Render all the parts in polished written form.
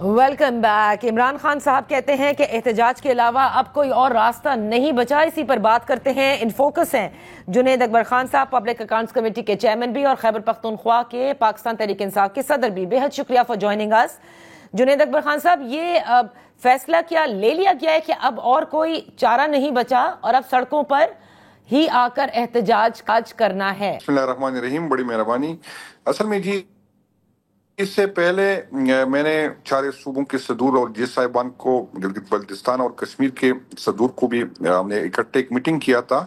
Welcome back. Imran Khan صاحب کہتے ہیں کہ احتجاج کے علاوہ اب کوئی اور راستہ نہیں بچا، اسی پر بات کرتے ہیں۔ ان فوکس ہیں جنید اکبر خان صاحب، پبلک اکاؤنٹس کمیٹی کے چیئرمین بھی اور خیبر پختونخوا کے پاکستان تحریک انصاف کے صدر بھی۔ بے حد شکریہ فار جوائننگ اس۔ جنید اکبر خان صاحب، یہ فیصلہ کیا لے لیا گیا ہے کہ اب اور کوئی چارہ نہیں بچا اور اب سڑکوں پر ہی آ کر احتجاج کرنا ہے؟ بسم اللہ الرحمن الرحیم، بڑی مہربانی۔ اصل میں جی اس سے پہلے میں نے چارے صوبوں کے صدور اور جج صاحبان کو، گلگت بلتستان اور کشمیر کے صدور کو بھی ہم نے اکٹھے ایک میٹنگ کیا تھا،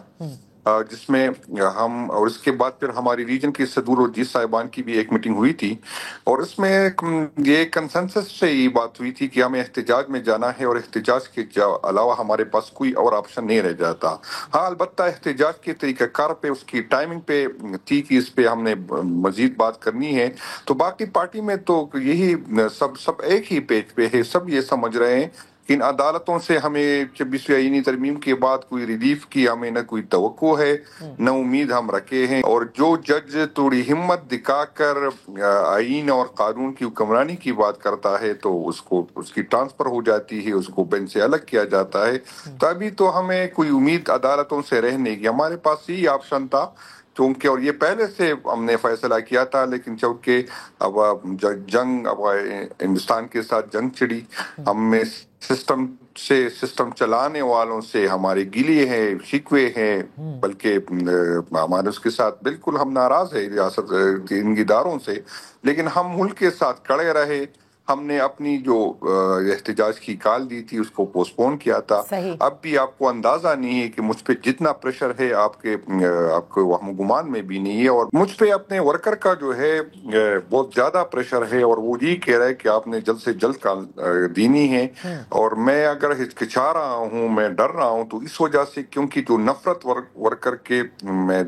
جس میں ہم، اور اس کے بعد پھر ہماری ریجن کے صدور اور جج صاحبان کی بھی ایک میٹنگ ہوئی تھی، اور اس میں یہ کنسنسس سے یہ بات ہوئی تھی کہ ہمیں احتجاج میں جانا ہے اور احتجاج کے علاوہ ہمارے پاس کوئی اور آپشن نہیں رہ جاتا۔ ہاں، البتہ احتجاج کے طریقہ کار پہ، اس کی ٹائمنگ پہ تھی کہ اس پہ ہم نے مزید بات کرنی ہے، تو باقی پارٹی میں تو یہی سب ایک ہی پیج پہ ہے، سب یہ سمجھ رہے ہیں کہ ان عدالتوں سے ہمیں 26ویں آئینی ترمیم کے بعد کوئی ریلیف کی ہمیں نہ کوئی توقع ہے، نہ امید ہم رکھے ہیں، اور جو جج تھوڑی ہمت دکھا کر آئین اور قانون کی حکمرانی کی بات کرتا ہے تو اس کی ٹرانسفر ہو جاتی ہے، اس کو بینچ سے الگ کیا جاتا ہے۔ تو ابھی تو ہمیں کوئی امید عدالتوں سے رہنے کی، ہمارے پاس یہی آپشن تھا، چونکہ اور یہ پہلے سے ہم نے فیصلہ کیا تھا، لیکن چونکہ اب جنگ، اب ہندوستان کے ساتھ جنگ چھڑی، ہم میں سسٹم چلانے والوں سے ہمارے گلے ہیں، شکوے ہیں، بلکہ ہمارے اس کے ساتھ بالکل ہم ناراض ہیں ریاست ان اداروں سے، لیکن ہم ملک کے ساتھ کھڑے رہے۔ ہم نے اپنی جو احتجاج کی کال دی تھی اس کو پوسٹ پون کیا تھا۔ اب بھی آپ کو اندازہ نہیں ہے کہ مجھ پہ جتنا پریشر ہے آپ کو وہم گمان میں بھی نہیں ہے، اور مجھ پہ اپنے ورکر کا جو ہے بہت زیادہ پریشر ہے، اور وہ یہ کہہ رہا ہے کہ آپ نے جلد سے جلد کال دینی ہے، اور میں اگر ہچکچا رہا ہوں، میں ڈر رہا ہوں تو اس وجہ سے کیونکہ جو نفرت ورکر کے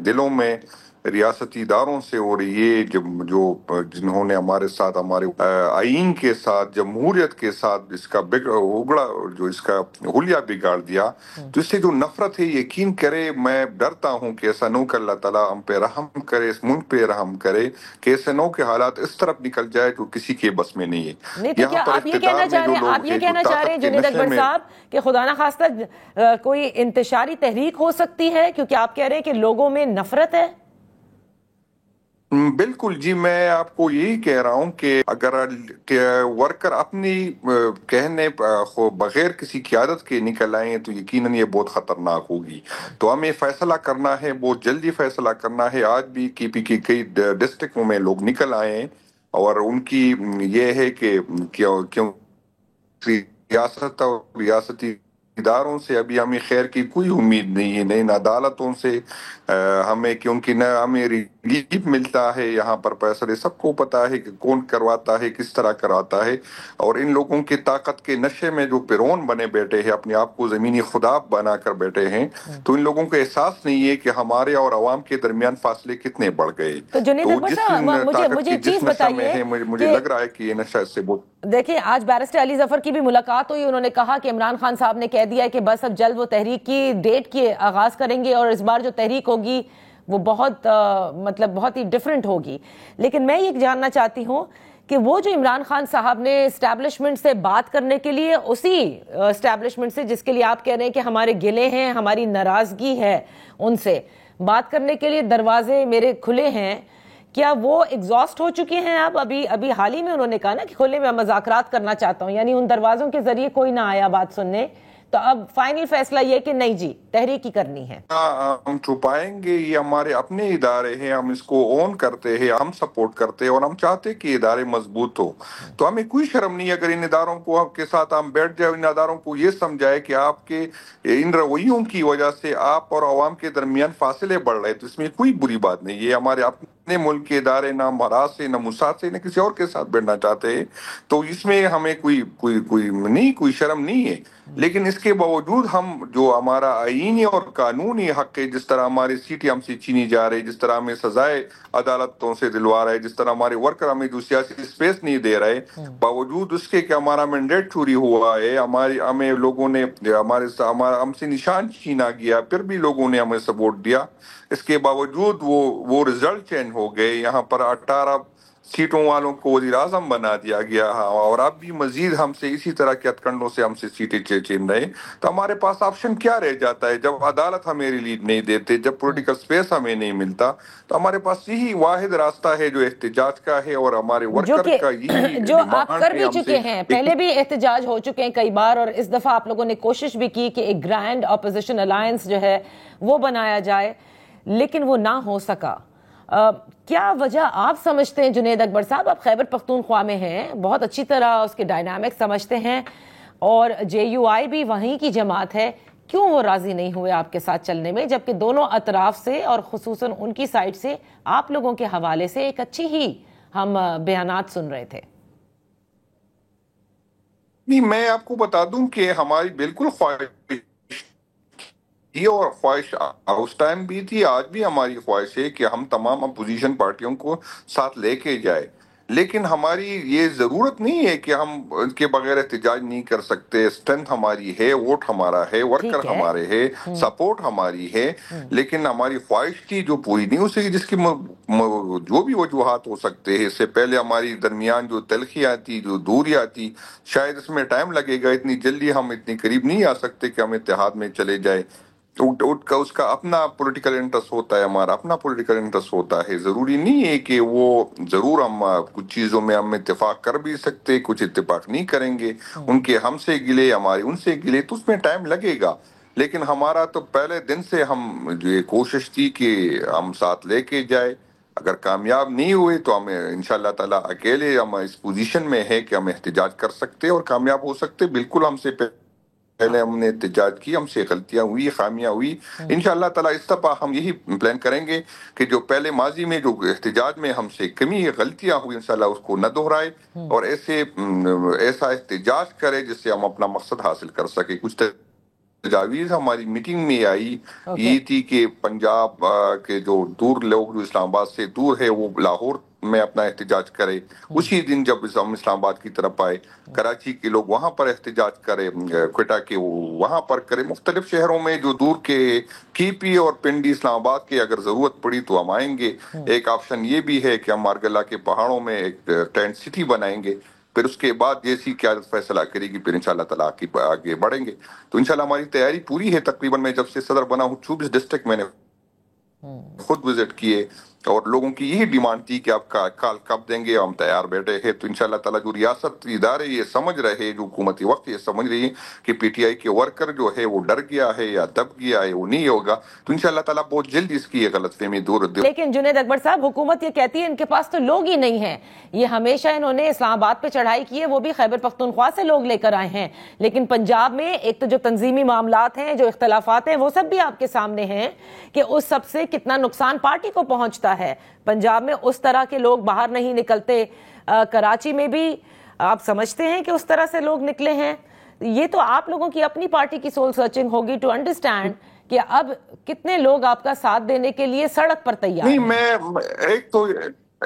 دلوں میں ریاستی اداروں سے، اور یہ جو جنہوں نے ہمارے ساتھ، ہمارے آئین کے ساتھ، جمہوریت کے ساتھ اس کا اگڑا، جو اس کا حلیہ بگاڑ دیا، تو اس سے جو نفرت ہے، یقین کرے میں ڈرتا ہوں کہ ایسا نہ کہ اللہ تعالیٰ ہم پہ رحم کرے، اس ملک پہ رحم کرے، کہ ایسے نو کے حالات اس طرف نکل جائے جو کسی کے بس میں نہیں ہے۔ یہاں پر آپ یہ کہنا چاہ رہے ہیں جنید اکبر صاحب کہ خدا نہ خواستہ کوئی انتشاری تحریک ہو سکتی ہے، کیونکہ آپ کہہ رہے ہیں کہ لوگوں میں نفرت ہے؟ بالکل جی، میں آپ کو یہی کہہ رہا ہوں کہ اگر ورکر اپنی کہنے بغیر کسی قیادت کے نکل آئیں تو یقیناً یہ بہت خطرناک ہوگی۔ تو ہمیں فیصلہ کرنا ہے، بہت جلدی فیصلہ کرنا ہے۔ آج بھی کے پی کے کئی ڈسٹرکٹوں میں لوگ نکل آئے ہیں، اور ان کی یہ ہے کہ کیوں ریاست اور ریاستی اداروں سے ابھی ہمیں خیر کی کوئی امید نہیں ہے، نہ ان عدالتوں سے ہمیں، کیونکہ نہ ہمیں ریلیف ملتا ہے یہاں پر فیصلے، سب کو پتا ہے کہ کون کرواتا ہے، کس طرح کرواتا ہے، اور ان لوگوں کی طاقت کے نشے میں جو پیرون بنے بیٹھے ہیں، اپنے آپ کو زمینی خدا بنا کر بیٹھے ہیں، تو ان لوگوں کو احساس نہیں ہے کہ ہمارے اور عوام کے درمیان فاصلے کتنے بڑھ گئے۔ تو جنید اکبر صاحب، مجھے ایک چیز بتائیے، مجھے لگ رہا ہے کہ یہ نشہ اس سے بہت، دیکھیں آج بیرسٹر علی ظفر کی بھی ملاقات ہوئی، انہوں نے کہا کہ عمران خان صاحب نے کہہ دیا ہے کہ بس اب جلد وہ تحریک کی ڈیٹ کی آغاز کریں گے، اور اس بار جو تحریک ہوگی وہ بہت ہی ڈیفرنٹ ہوگی۔ لیکن میں یہ جاننا چاہتی ہوں کہ وہ جو عمران خان صاحب نے اسٹیبلشمنٹ سے بات کرنے کے لیے، اسی اسٹیبلشمنٹ سے جس کے لیے آپ کہہ رہے ہیں کہ ہمارے گلے ہیں، ہماری ناراضگی ہے، ان سے بات کرنے کے لیے دروازے میرے کھلے ہیں، کیا وہ ایگزاسٹ ہو چکے ہیں؟ ابھی حال ہی میں انہوں نے کہا نا کہ کھلے میں مذاکرات کرنا چاہتا ہوں، یعنی ان دروازوں کے ذریعے کوئی نہ آیا بات سننے، تو اب فائنل فیصلہ یہ کہ نہیں جی تحریک ہی کرنی ہے۔ ہم چھپائیں گے؟ یہ ہمارے اپنے ادارے ہیں، ہم اس کو اون کرتے ہیں، ہم سپورٹ کرتے ہیں، اور ہم چاہتے کہ ادارے مضبوط ہو، تو ہمیں کوئی شرم نہیں اگر ان اداروں کو کے ساتھ ہم بیٹھ جائیں، ان اداروں کو یہ سمجھائے کہ آپ کے ان رویوں کی وجہ سے آپ اور عوام کے درمیان فاصلے بڑھ رہے، تو اس میں کوئی بری بات نہیں۔ یہ ہمارے اپنے ملک کے ادارے، نہ مہاراج سے، نہ موساد سے، نہ کسی اور کے ساتھ بیٹھنا چاہتے ہیں، تو اس میں ہمیں کوئی شرم نہیں ہے۔ لیکن اس کے باوجود ہم جو ہمارا آئینی اور قانونی حق ہے، جس طرح ہماری سیٹیں ہم سے چھینی جا رہی، جس طرح ہمیں سزائے عدالتوں سے دلوا رہے، جس طرح ہمارے ورکر ہمیں جو سیاسی اسپیس نہیں دے رہے، باوجود اس کے کہ ہمارا مینڈیٹ چوری ہوا ہے، ہمیں لوگوں نے ہم سے نشان چھینا گیا، پھر بھی لوگوں نے ہمیں سپورٹ دیا، اس کے باوجود وہ رزلٹ چینج ہو گئے۔ یہاں پر 18 سیٹوں والوں کو وزیر اعظم بنا دیا گیا، اور اب بھی مزید ہم سے اسی طرح کے ہتھکنڈوں سے ہم سے سیٹیں چھین رہے، تو ہمارے پاس آپشن کیا رہ جاتا ہے؟ جب عدالت ہمیں ریلیف نہیں دیتے، جب پولیٹیکل سپیس ہمیں نہیں ملتا، تو ہمارے پاس یہی واحد راستہ ہے جو احتجاج کا ہے، اور ہمارے ورکر کا یہی جو آپ کر ڈیمانڈ ہے بھی ہم چکے سے ہیں، پہلے بھی احتجاج ہو چکے ہیں کئی بار، اور اس دفعہ آپ لوگوں نے کوشش بھی کی کہ ایک گرینڈ اپوزیشن الائنس جو ہے وہ بنایا جائے، لیکن وہ نہ ہو سکا۔ کیا وجہ آپ سمجھتے ہیں جنید اکبر صاحب؟ آپ خیبر پختونخوا میں ہیں، بہت اچھی طرح اس کے ڈائنامک سمجھتے ہیں، اور جے یو آئی بھی وہیں کی جماعت ہے، کیوں وہ راضی نہیں ہوئے آپ کے ساتھ چلنے میں، جبکہ دونوں اطراف سے اور خصوصاً ان کی سائٹ سے آپ لوگوں کے حوالے سے ایک اچھی ہی ہم بیانات سن رہے تھے؟ نہیں، میں آپ کو بتا دوں کہ ہماری بالکل خواہش تھی، اور خواہش اس ٹائم بھی تھی، آج بھی ہماری خواہش ہے کہ ہم تمام اپوزیشن پارٹیوں کو ساتھ لے کے جائے، لیکن ہماری یہ ضرورت نہیں ہے کہ ہم ان کے بغیر احتجاج نہیں کر سکتے۔ اسٹرینتھ ہماری ہے، ووٹ ہمارا ہے، ورکر ٹھیک ہے۔ ہمارے ہے، سپورٹ ہماری ہے، لیکن ہماری خواہش تھی جو پوری نہیں ہو سکی، جس کی جو بھی وجوہات ہو سکتے ہیں۔ اس سے پہلے ہماری درمیان جو تلخیاں تھی، جو دوریاں تھی، شاید اس میں ٹائم لگے گا، اتنی جلدی ہم اتنی قریب نہیں آ سکتے کہ ہم اتحاد میں چلے جائے۔ اس کا اپنا پولیٹیکل انٹرسٹ ہوتا ہے، ہمارا اپنا پولیٹیکل انٹرسٹ ہوتا ہے۔ ضروری نہیں ہے کہ وہ ضرور ہم کچھ چیزوں میں ہم اتفاق کر بھی سکتے، کچھ اتفاق نہیں کریں گے، ان کے ہم سے گلے، ہمارے ان سے گلے، تو اس میں ٹائم لگے گا، لیکن ہمارا تو پہلے دن سے ہم جو یہ کوشش تھی کہ ہم ساتھ لے کے جائے۔ اگر کامیاب نہیں ہوئے تو ہم انشاءاللہ تعالیٰ اکیلے ہم اس پوزیشن میں ہے کہ ہم احتجاج کر سکتے اور کامیاب ہو سکتے۔ بالکل ہم سے پہلے ہم نے احتجاج کی، ہم سے غلطیاں ہوئی، خامیاں ہوئی، انشاءاللہ تعالیٰ اس دفعہ ہم یہی پلان کریں گے کہ جو پہلے ماضی میں جو احتجاج میں ہم سے کمی غلطیاں ہوئی، انشاءاللہ اس کو نہ دہرائے، اور ایسا احتجاج کرے جس سے ہم اپنا مقصد حاصل کر سکے۔ کچھ تجاویز ہماری میٹنگ میں آئی، یہ تھی کہ پنجاب کے جو دور لوگ جو اسلام آباد سے دور ہے وہ لاہور میں اپنا احتجاج کرے، اسی دن جب ہم اسلام آباد کی طرف آئے، کراچی کے لوگ وہاں پر احتجاج کرے، کوئٹہ کے وہاں پر کرے، مختلف شہروں میں جو دور کے کی پی اور پنڈی اسلام آباد کے اگر ضرورت پڑی تو ہم آئیں گے۔ ایک آپشن یہ بھی ہے کہ ہم مارگلہ کے پہاڑوں میں ایک ٹینٹ سٹی بنائیں گے، پھر اس کے بعد جیسی قیادت فیصلہ کرے گی پھر انشاءاللہ تعالیٰ آگے بڑھیں گے۔ تو انشاءاللہ ہماری تیاری پوری ہے۔ تقریباً میں جب سے صدر بنا ہوں 24 ڈسٹرکٹ میں نے خود وزٹ کیے، اور لوگوں کی یہی ڈیمانڈ تھی کہ آپ کال کب دیں گے، ہم تیار بیٹھے ہیں۔ تو انشاءاللہ تعالیٰ جو ریاست ادارے یہ سمجھ رہے، جو حکومتی وقت یہ سمجھ رہی ہے کہ پی ٹی آئی کے ورکر جو ہے وہ ڈر گیا ہے یا دب گیا ہے، وہ نہیں ہوگا، تو انشاءاللہ تعالیٰ بہت جلد اس کی یہ غلط فہمی دور۔ لیکن جنید اکبر صاحب، حکومت یہ کہتی ہے ان کے پاس تو لوگ ہی نہیں ہیں، یہ ہمیشہ انہوں نے اسلام آباد پہ چڑھائی کی ہے، وہ بھی خیبر پختونخوا سے لوگ لے کر آئے ہیں، لیکن پنجاب میں ایک تو جو تنظیمی معاملات ہیں، جو اختلافات ہیں، وہ سب بھی آپ کے سامنے ہیں کہ اس سب سے کتنا نقصان پارٹی کو پہنچتا ہے۔ پنجاب میں اس طرح کے لوگ باہر نہیں نکلتے، کراچی میں بھی آپ سمجھتے ہیں کہ اس طرح سے لوگ نکلے ہیں۔ یہ تو آپ لوگوں کی اپنی پارٹی کی سول سرچنگ ہوگی ٹو انڈرسٹینڈ کہ اب کتنے لوگ آپ کا ساتھ دینے کے لیے سڑک پر تیار ہیں۔ نہیں، میں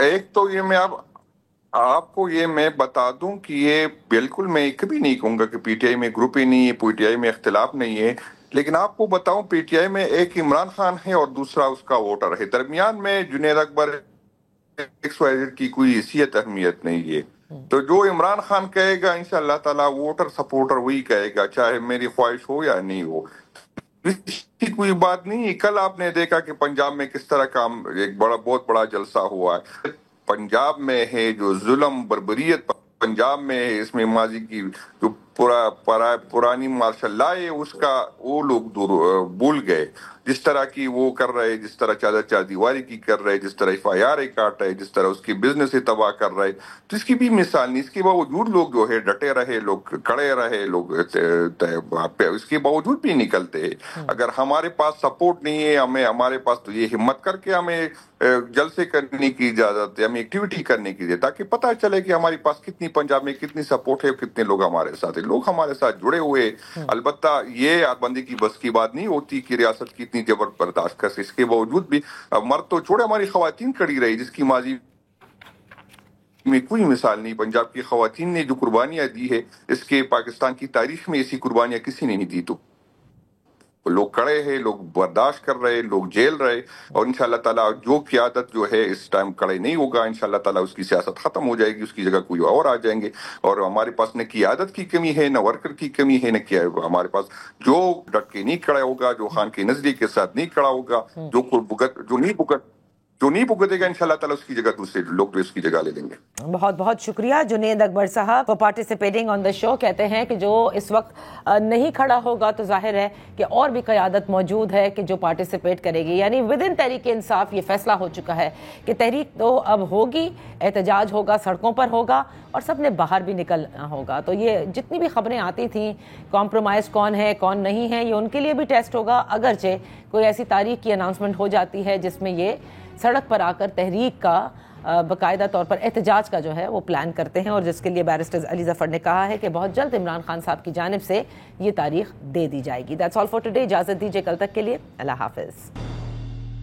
ایک تو یہ میں اب آپ کو یہ میں بتا دوں کہ یہ بالکل میں کبھی نہیں کہوں گا کہ پی ٹی آئی میں گروپ ہی نہیں ہے، پی ٹی آئی میں اختلاف نہیں ہے، لیکن آپ کو بتاؤں پی ٹی آئی میں ایک عمران خان ہے اور دوسرا اس کا ووٹر ہے، درمیان میں جنید اکبر کی کوئی حیثیت اہمیت نہیں ہے۔ تو جو عمران خان کہے گا انشاءاللہ تعالیٰ ووٹر سپورٹر وہی کہے گا، چاہے میری خواہش ہو یا نہیں ہو، اس کی کوئی بات نہیں ہے۔ کل آپ نے دیکھا کہ پنجاب میں کس طرح کا ایک بہت بڑا جلسہ ہوا ہے۔ پنجاب میں ہے جو ظلم بربریت پنجاب میں ہے، اس میں ماضی کی جو پرانی مارشل لا ہے اس کا وہ لوگ بھول گئے، جس طرح کی وہ کر رہے، جس طرح چادر چار دیواری کی کر رہے، جس طرح ایف آئی آر کاٹ رہے، جس طرح اس کی بزنس تباہ کر رہے، تو اس کی بھی مثال نہیں۔ اس کے باوجود لوگ جو ہے ڈٹے رہے، لوگ کھڑے رہے، لوگ اس کے باوجود بھی نکلتے ہیں۔ اگر ہمارے پاس سپورٹ نہیں ہے، ہمارے پاس تو یہ ہمت کر کے ہمیں جلسے کرنے کی اجازت ہے، ہمیں ایکٹیویٹی کرنے کی ہے، تاکہ پتہ چلے کہ ہمارے پاس کتنی پنجاب میں کتنی سپورٹ ہے، کتنے لوگ ہمارے ساتھ ہیں، لوگ ہمارے ساتھ جڑے ہوئے۔ البتہ یہ بندی کی بس کی بات نہیں ہوتی کہ ریاست کی اتنی جبر برداشت کر، اس کے باوجود بھی مرد تو چھوڑے، ہماری خواتین کھڑی رہی، جس کی ماضی میں کوئی مثال نہیں۔ پنجاب کی خواتین نے جو قربانیاں دی ہے، اس کے پاکستان کی تاریخ میں ایسی قربانیاں کسی نے نہیں دی۔ تو لوگ کڑے ہیں, لوگ برداشت کر رہے, لوگ جیل رہے, اور انشاءاللہ تعالیٰ جو قیادت جو ہے اس ٹائم کڑے نہیں ہوگا, انشاءاللہ تعالیٰ اس کی سیاست ختم ہو جائے گی, اس کی جگہ کوئی اور آ جائیں گے. اور ہمارے پاس نہ قیادت کی کمی ہے, نہ ورکر کی کمی ہے, نہ کیا ہے ہمارے پاس. جو ڈٹ کے نہیں کھڑا ہوگا, جو خان کے نظریے کے ساتھ نہیں کھڑا ہوگا, جو نہیں بھگتے گا, انشاءاللہ تعالیٰ اس کی جگہ دوسرے لوگ بھی اس کی جگہ لے لیں گے. بہت بہت شکریہ جنید اکبر صاحب فار پارٹیسپیٹنگ آن دا شو. کہتے ہیں کہ جو اس وقت نہیں کھڑا ہوگا تو ظاہر ہے کہ اور بھی قیادت موجود ہے کہ جو پارٹیسپیٹ کرے گی. یعنی ود ان تحریک انصاف یہ فیصلہ ہو چکا ہے کہ تحریک تو اب ہوگی, احتجاج ہوگا, سڑکوں پر ہوگا, اور سب نے باہر بھی نکلنا ہوگا. تو یہ جتنی بھی خبریں آتی تھیں کمپرومائز کون ہے کون نہیں ہے, یہ ان کے لیے بھی ٹیسٹ ہوگا. اگرچہ کوئی ایسی تاریخ کی اناؤنسمنٹ ہو جاتی ہے جس میں یہ سڑک پر آ کر تحریک کا باقاعدہ طور پر احتجاج کا جو ہے وہ پلان کرتے ہیں, اور جس کے لیے بیرسٹر علی ظفر نے کہا ہے کہ بہت جلد عمران خان صاحب کی جانب سے یہ تاریخ دے دی جائے گی. That's all for today. اجازت دیجیے کل تک کے لیے. اللہ حافظ.